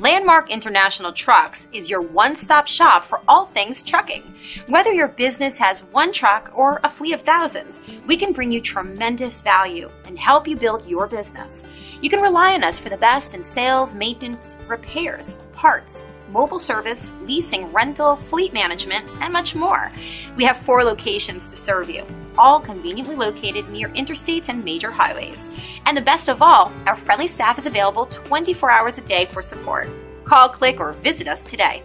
Landmark International Trucks is your one-stop shop for all things trucking. Whether your business has one truck or a fleet of thousands, we can bring you tremendous value and help you build your business. You can rely on us for the best in sales, maintenance, repairs, parts, mobile service, leasing, rental, fleet management, and much more. We have 4 locations to serve you, all conveniently located near interstates and major highways. And the best of all, our friendly staff is available 24 hours a day for support. Call, click, or visit us today.